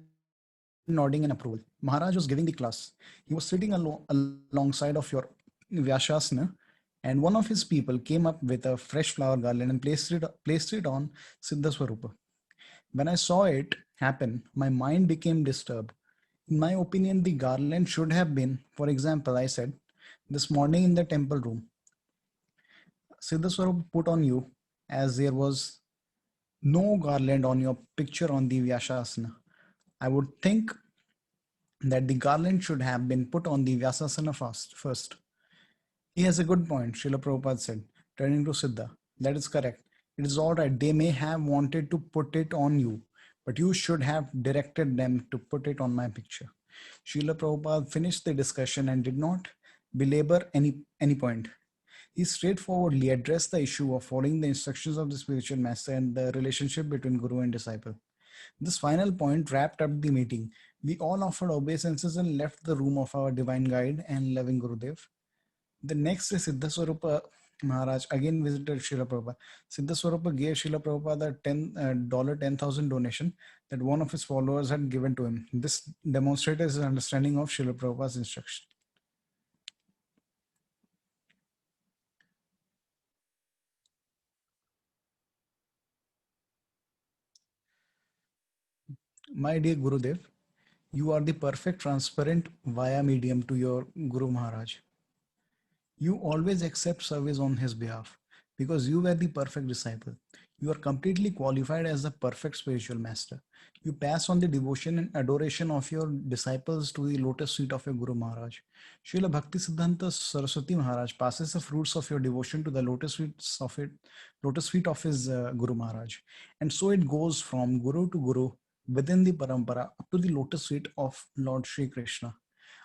nodding in approval. Maharaj was giving the class. He was sitting alongside of your Vyashasana, and one of his people came up with a fresh flower garland and placed it on Siddha Swarupa. When I saw it happen, my mind became disturbed. In my opinion, the garland should have been, for example, I said, this morning in the temple room, Siddha Swarupa put on you as there was no garland on your picture on the Vyashasana. I would think that the garland should have been put on the Vyasasana first. He has a good point, Srila Prabhupada said, turning to Siddha. That is correct. It is all right. They may have wanted to put it on you, but you should have directed them to put it on my picture. Srila Prabhupada finished the discussion and did not belabor any point. He straightforwardly addressed the issue of following the instructions of the spiritual master and the relationship between guru and disciple. This final point wrapped up the meeting. We all offered obeisances and left the room of our divine guide and loving Gurudev. The next day, Siddha Swarupa Maharaj again visited Srila Prabhupada. Siddha Swarupa gave Srila Prabhupada a $10,000 donation that one of his followers had given to him. This demonstrated his understanding of Srila Prabhupada's instruction. My dear Gurudev, you are the perfect transparent via medium to your Guru Maharaj. You always accept service on his behalf because you were the perfect disciple. You are completely qualified as the perfect spiritual master. You pass on the devotion and adoration of your disciples to the lotus feet of your Guru Maharaj. Srila Bhakti Siddhanta Saraswati Maharaj passes the fruits of your devotion to the lotus feet of his Guru Maharaj. And so it goes from Guru to Guru within the parampara up to the lotus feet of Lord Sri Krishna.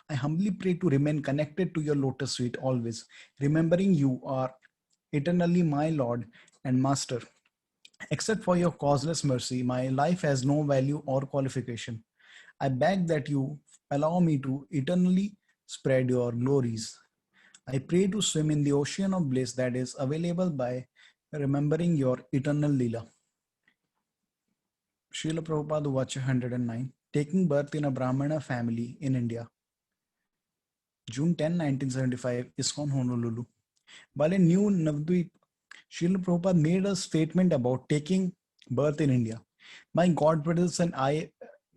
I humbly pray to remain connected to your lotus feet always, remembering you are eternally my Lord and Master. Except for your causeless mercy, my life has no value or qualification. I beg that you allow me to eternally spread your glories. I pray to swim in the ocean of bliss that is available by remembering your eternal Leela. Srila Prabhupada Vacha 109, taking birth in a Brahmana family in India. June 10, 1975, ISKCON Honolulu. While in New Navadvip, Srila Prabhupada made a statement about taking birth in India. My god brothers and I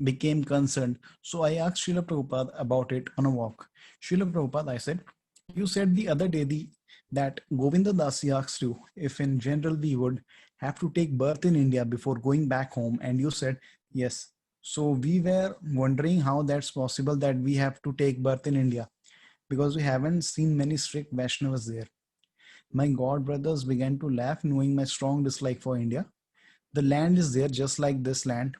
became concerned, so I asked Srila Prabhupada about it on a walk. Srila Prabhupada, I said, you said the other day that Govinda Dasi asked you if in general we would have to take birth in India before going back home, and you said yes. So we were wondering how that's possible that we have to take birth in India, because we haven't seen many strict Vaishnavas there. My god brothers began to laugh, knowing my strong dislike for India. The land is there just like this land.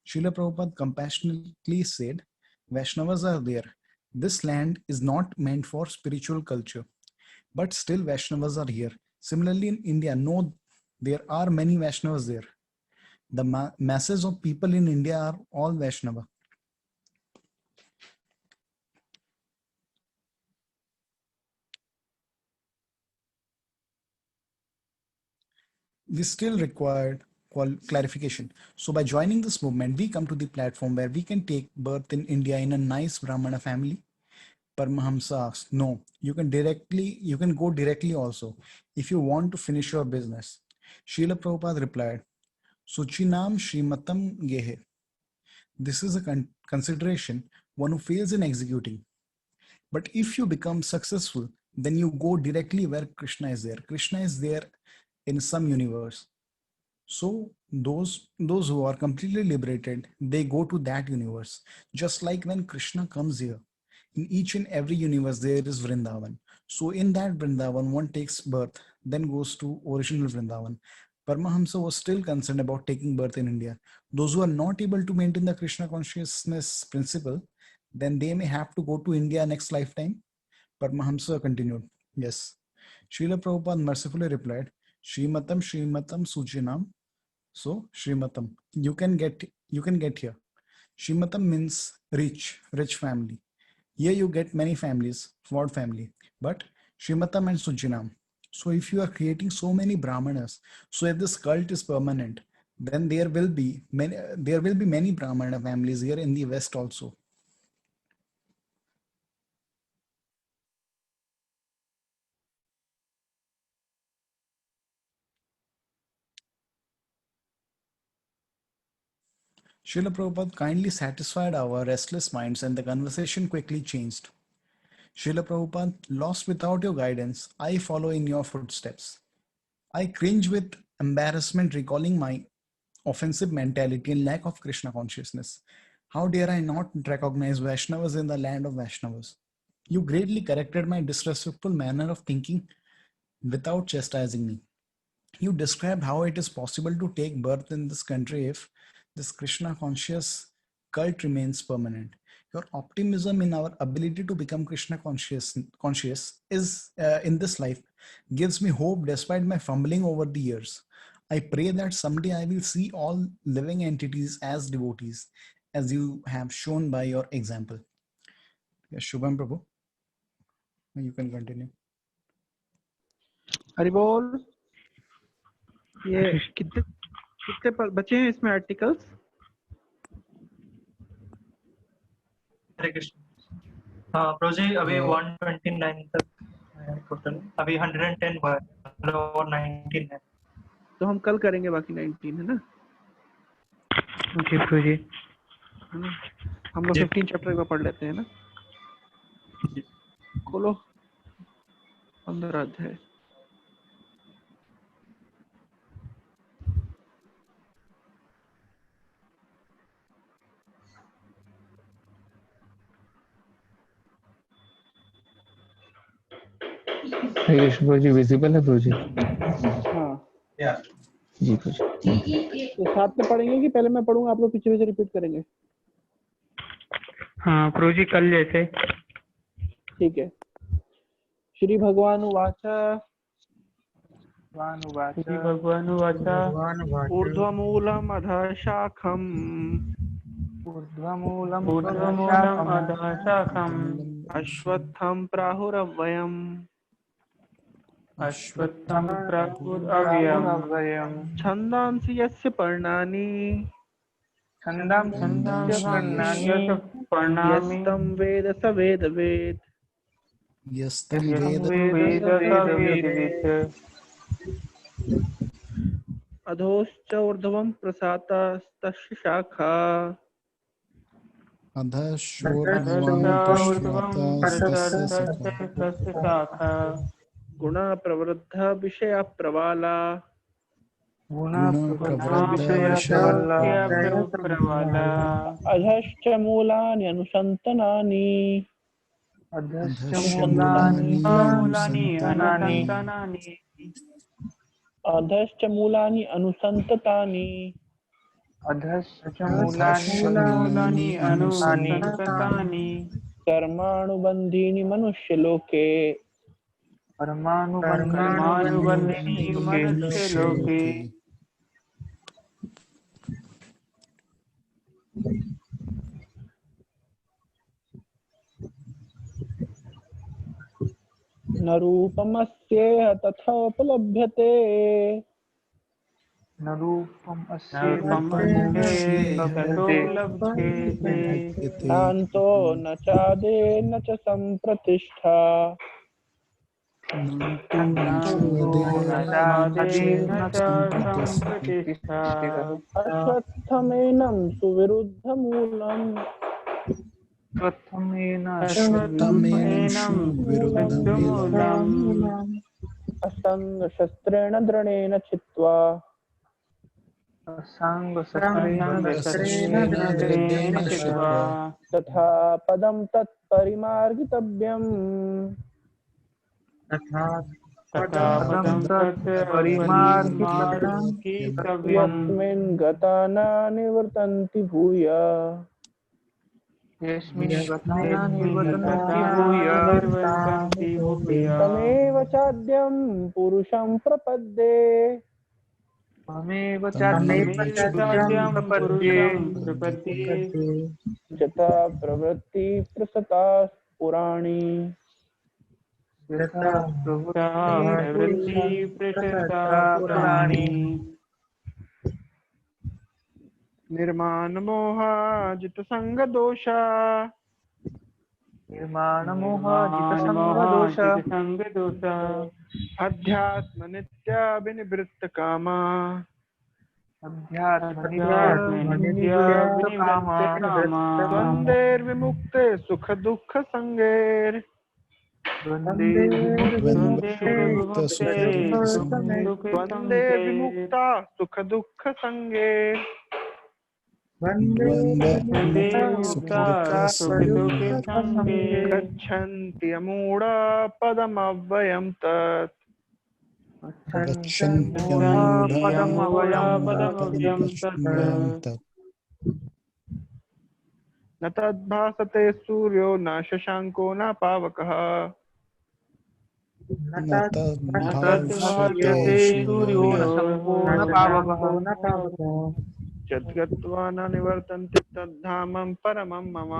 Srila Prabhupada compassionately said, Vaishnavas are there. This land is not meant for spiritual culture, but still Vaishnavas are here. Similarly in India, no, there are many Vaishnavas there. The masses of people in India are all Vaishnava. We still required clarification. So by joining this movement, we come to the platform where we can take birth in India in a nice Brahmana family. Paramahamsa asked, no, you can go directly also if you want to finish your business. Srila Prabhupada replied, Suchinam Srimatam Gehe. This is a consideration one who fails in executing. But if you become successful, then you go directly where Krishna is there. Krishna is there in some universe. So those who are completely liberated, they go to that universe. Just like when Krishna comes here, in each and every universe there is Vrindavan. So in that Vrindavan, one takes birth, then goes to original Vrindavan. Paramahamsa was still concerned about taking birth in India. Those who are not able to maintain the Krishna consciousness principle, then they may have to go to India next lifetime. Paramahamsa continued, yes. Srila Prabhupada mercifully replied, Srimatam Srimatam Sujinam. So Srimatam, you can get here. Srimatam means rich family. Here you get many families, what family? But Srimatam and Sujinam. So if you are creating so many Brahmanas, so if this cult is permanent, then there will be many Brahmana families here in the West also. Srila Prabhupada kindly satisfied our restless minds and the conversation quickly changed. Srila Prabhupada, lost without your guidance, I follow in your footsteps. I cringe with embarrassment recalling my offensive mentality and lack of Krishna consciousness. How dare I not recognize Vaishnavas in the land of Vaishnavas? You greatly corrected my disrespectful manner of thinking without chastising me. You described how it is possible to take birth in this country if this Krishna conscious cult remains permanent. Your optimism in our ability to become Krishna conscious is in this life gives me hope despite my fumbling over the years. I pray that someday I will see all living entities as devotees, as you have shown by your example. Yes, Shubham Prabhu, you can continue. Hari बोल। ये कितने बचे हैं इसमें articles? हरे कृष्ण। प्रभु जी अभी 129 तक total, अभी 110 और 19 है। तो हम कल करेंगे बाकी 19, है ना? जी प्रभु जी। हम लोग 15 चैप्टर का पढ़ लेते हैं ना। खोलो 15 अध्याय। प्रभु जी विजिबल है प्रभु जी? हाँ जी प्रभु जी। तो साथ में पढ़ेंगे कि पहले मैं पढ़ूंगा, आप लोग पीछे पीछे रिपीट करेंगे? हाँ प्रभु जी, कल जैसे। ठीक है। श्री भगवान उवाच ऊर्ध्वमूलम् अधः शाखम् अश्वत्थं प्राहुरव्ययम् छन्दांसि यस्य पर्णानि यस्तं वेद स वेदवेत्। यस्तं वेद अधोश्च ऊर्ध्वं प्रसातस्तस्य शाखा गुणा प्रवृद्धा विषया प्रवाला अधश्च मूलानि अनुसन्तनानि अधश्च मूलानि अनुसन्ततानि कर्मानुबन्धीनि मनुष्यलोके न रूपमस्येह तथोपलभ्यते नान्तो न चादे न च सम्प्रतिष्ठा अश्वत्थमेनं सुविरुद्धमूलम् अश्वत्थमेनंशु विरुद्धमिदम् असङ्गशस्त्रेण दृढेन छित्त्वा शस्त्रेण दृढेन छित्त्वा तथा पदं तत्परिमार्गितव्यम् यस्मिन् गता न निवर्तन्ति भूय तमेव चाद्यं पुरुषं प्रपद्ये जता प्रवृत्ति प्रसता पुराणी निर्माण मोहाजित संग दोषा अध्यात्म नित्याभिनिवृत्त कामा द्वन्द्वैर्विमुक्ते सुख दुःख संगैर् द्वन्द्वे विमुक्ता सुख दुःख संगैर् गच्छन्ति अमूढा पदमव्ययं तत् न तद्भासते सूर्यो न शशांको न पावकः यद्गत्वा न निवर्तन्ते तद्धामं परमं मम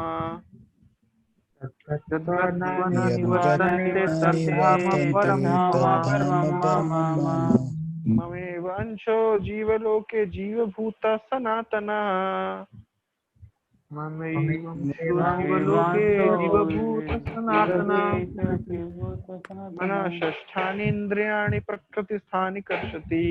ममेव अंशो जीवलोके जीवभूतः सनातनः मनः षष्ठानि इन्द्रियाणि प्रकृतिस्थानि कर्षति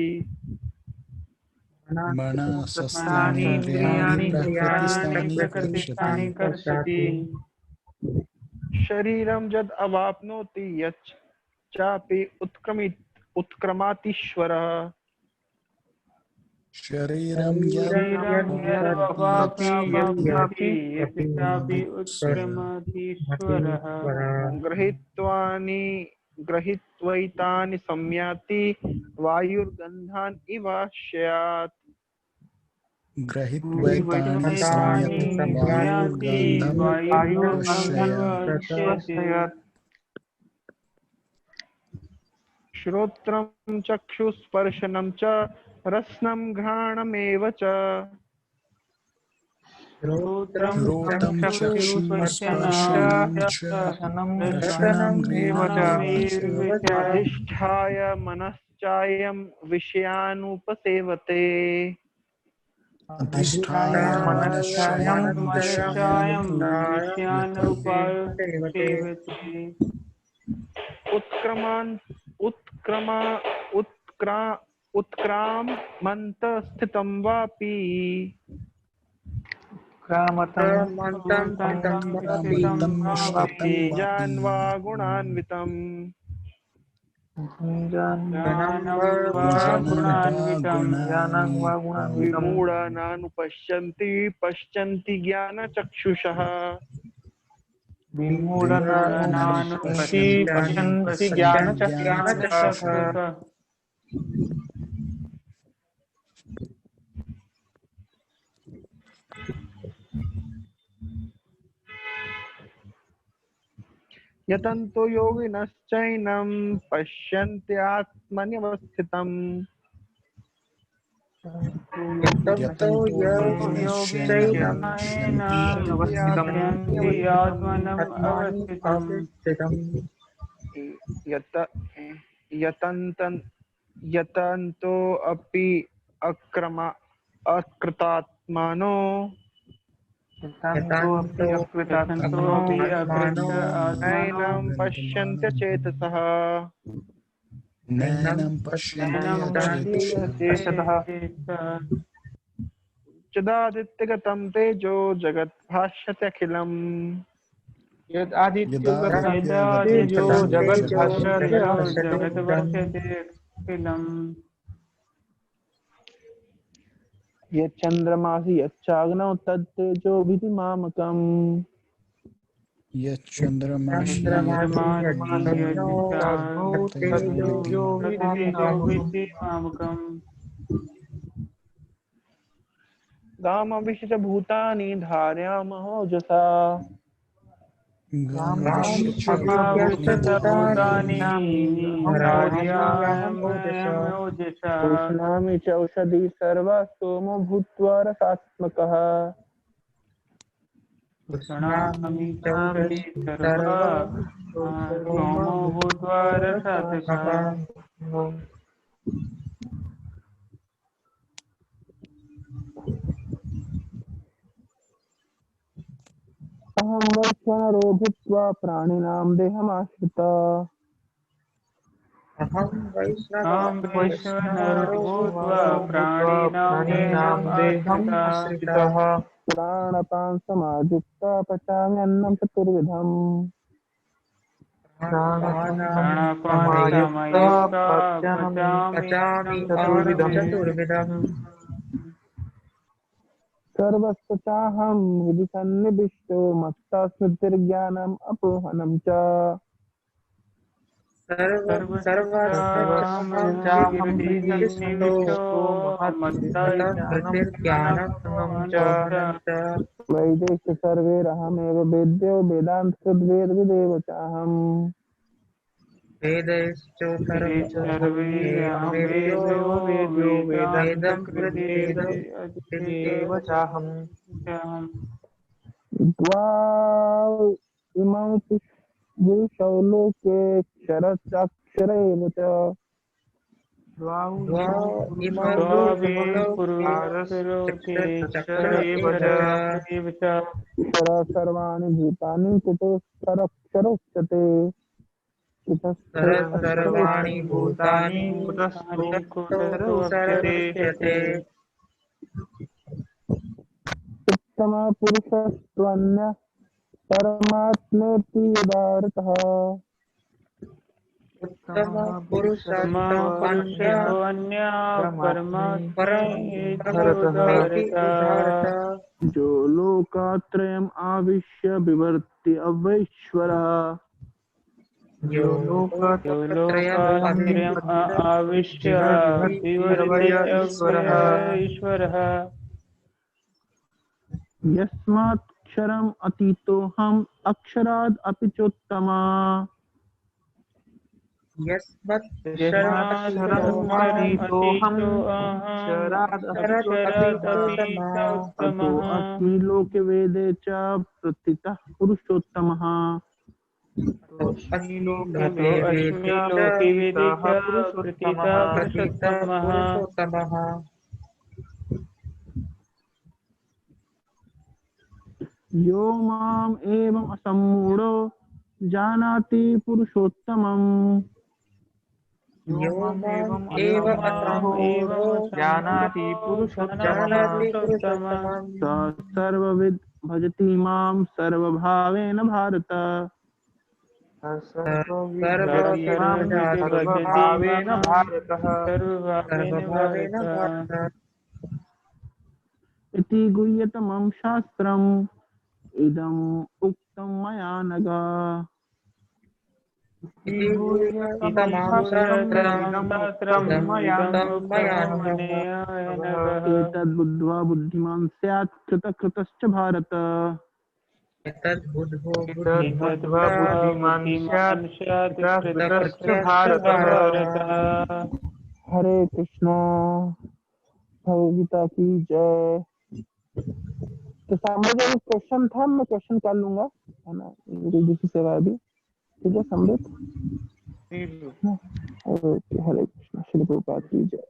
शरीरं यद् अवाप्नोति यच्चापि उत्क्रमातीश्वरः शरीरं गृहीत्वैतानि संयाति वायुर्गन्धान् इवाश्रयात् श्रोत्रं चक्षुस्पर्शनं च रसनं घ्राणमेव च अधिष्ठाय मनश्चायं विषयानुपसेवते उत्क्रामन्त स्थितं वापि भुञ्जान् वा गुणान्वितम् विमूढानानुपश्यन्ति पश्यन्ति ज्ञानचक्षुषः यतन्तो योगिनश्चैनं पश्यन्त्यात्मन्यवस्थितम् यतन्तो अपि अकृतात्मानो नैनं पश्यन्त्य चेतसः यदादित्यगतं तेजो जगत् भाष्यत्यखिलम् यदादित्यो यदादित्य यदादित्यो जगद्भास्करस्य जगद्भास्कर्यो जगद्भास्करो जगद्वर्षते अखिलम् यच्चन्द्रमासि यच्चाग्नौ तत्तेजोभिधि मामकम् यच्चन्द्रमासि चन्द्रमासि यच्चाग्नौ तत्तेजो तेजोभिर्मामकम् विद्धि मामकम् गामविश्य भूतानि धारयामहोजसा भूतानि धारयामहोजसा उष्णामि च औषधि सर्वा सोमो भूत्वा रसात्मकः उष्णामि चौषधि सर्वा सोमो भूत्वा रसात्मकः अहं वैश्वानरो भूत्वा प्राणिनां देहमाश्रिता अहं वैश्वानरो भूत्वा प्राणिनां देहम् आश्रितः प्राणपान समायुक्ता पचाम्यन्नं चतुर्विधम् प्राणापानसमयुक्ता पचामि अन्नं चतुर्विधम् सर्वस्य चाहं हृदि सन्निविष्टो मत्ता स्मृतिर्ज्ञानम् अपोहनं च सर्वस्याहं हृदि सन्निविष्टो मत्तः स्मृतिर्ज्ञानम् अपोहनं च वैदेश्य सर्वैरहमेव वेद्यो वेदान्तकृद्वेदविदेव चाहम् वेदैश्च सर्वैरहं वेद्यो वेदं कृद्वेदेव चाहम् द्वाौ इमौ पुरुषौ लोके क्षरश्चाक्षर एव च इमौ पुरुषलोके एव च क्षर सर्वाणि भूतानि कुतोऽक्षरक्षरोच्यते सर्वाणि भूतानि कुतस्तोऽक्षरोच्यते उत्तमः पुरुषस्त्वन्यः परमात्मेति यदारतः उत्तमः परमात्मेति उदारतः जो लोकात्रयम् आविश्य विवर्ति अवैश्वरः यो लोकत्रयम् आविश्य विवर्त्यवैश्वरः यस्माक्षरम् अतीतोऽहम् अक्षराद् अपि चोत्तमा यस्मत्क्षरमतीतोऽहम् अतो अस्मि लोके वेदे च प्रतितः पुरुषोत्तमः अस्मि लोके वेदे च पुरुषोत्तमः यो माम् एवम् असम्मूढो जानाति पुरुषोत्तमम् यो माम् एवम् असम्मूढो जानाति पुरुषोत्तमम् स सर्वविद् भजति मां सर्वभावेन भारत सर्वभावेन भारतः इति गुह्यतमं शास्त्रम् इदम् उक्तं मया नघ एतद्बुद्ध्वा बुद्धिमान् स्यात् कृतकृतश्च भारत एतद्बुद्ध्वा बुद्धिमान् स्यात् कृतकृतश्च भारत हरे कृष्णा भगवद्गीता की जय। तो सामने जो क्वेश्चन था मैं क्वेश्चन कर लूंगा, है ना, मेरी दूसरी सेवा भी, ठीक है समृद्ध। हरे कृष्णा, श्री प्रभुपाद की जय।